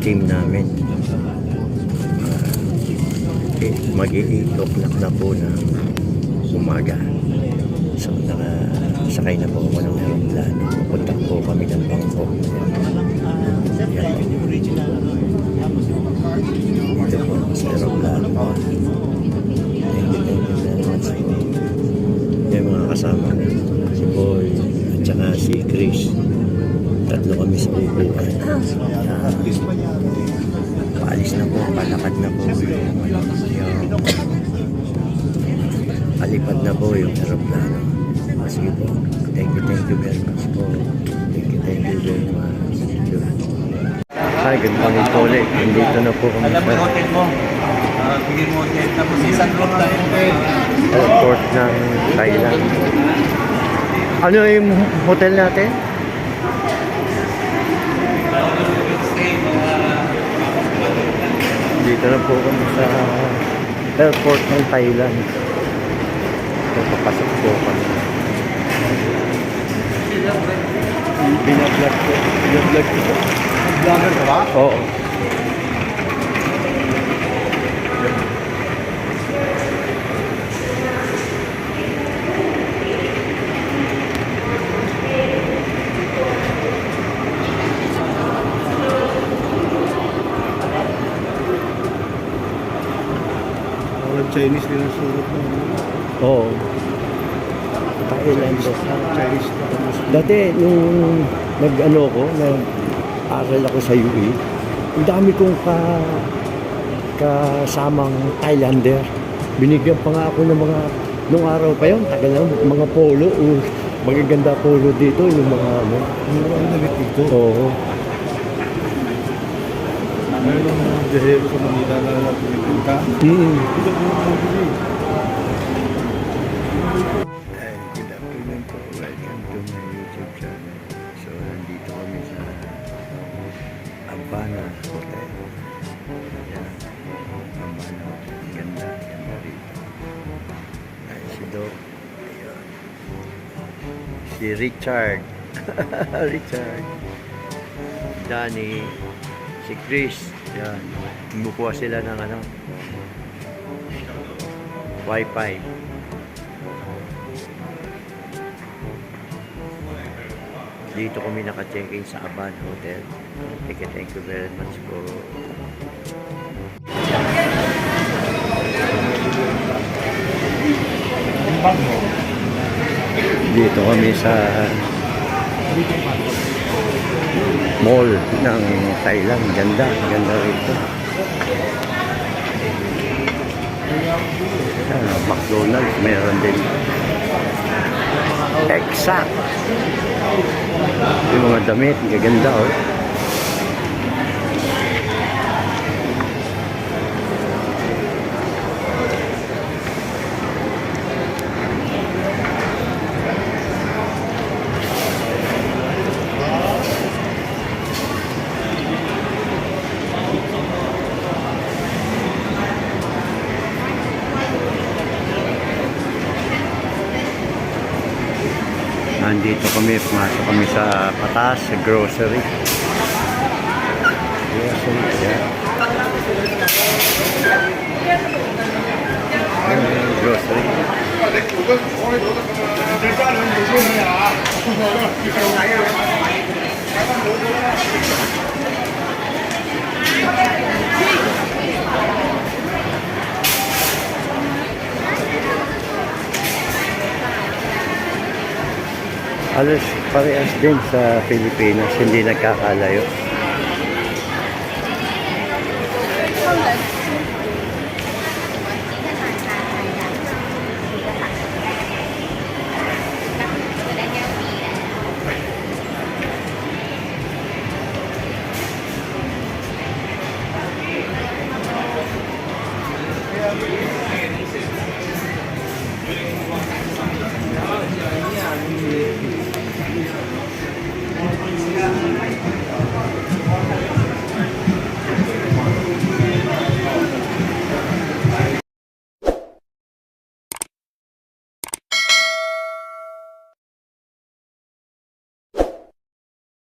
team namin. Mag-8 o'clock na po ng umaga. So nakasakay na po ako ng aeroplano. Pupunta po kami ng Bangkok. Yan. Dito po sa aeroplano. Thank you very much po. Yung mga kasama na si Boy at saka si Chris. Tatlo kami sa upuan. Paalis na po, palakad na po. Palipad na po yung aeroplano. Sige po. Thank you very much po. Thank you very much. Hi, good morning po ulit. Nandito na po kami sa airport ng Thailand. Ano yung hotel natin? Dito na po kami sa airport ng Thailand. Papasok po kami. Binablog ko. Binablog ko. Vlogger ka ba? Oo. Chinese din ang sulat mo. Oo. Thailand. Chinese na. Dati, nung nag-ano ko, nag-aral ako sa UE, ang dami kong kasamang Thailander. Binigyan pa nga ako ng mga, nung araw pa yun, tagal na, mga polo, magaganda polo dito, yung mga ano. Ang damit dito. Oo. Mayroon ng dehero sa Manila na pumipunta. Ito po ang mabili. Good afternoon po. Welcome to my YouTube channel. So, nandito kami sa Habana Hotel. Ayan. Habana Hotel. Ganda. Ganda rito. Ay, si Doc. Ayan. Si Richard. Richard. Danny. Si Chris. Ayan. Kumukuha sila ng ano, Wi-Fi. Dito kami naka-check-in sa Habana Hotel. Thank you very much po. Dito kami sa mall ng Thailand. Ganda, ganda rito. McDonald's meron din. Exact. Yung mga damit, gaganda oh. Nandito kami, pumasok kami sa patas, sa grocery. Grocery, yeah. Grocery. Alas parehas din sa Pilipinas, hindi nagkakalayo.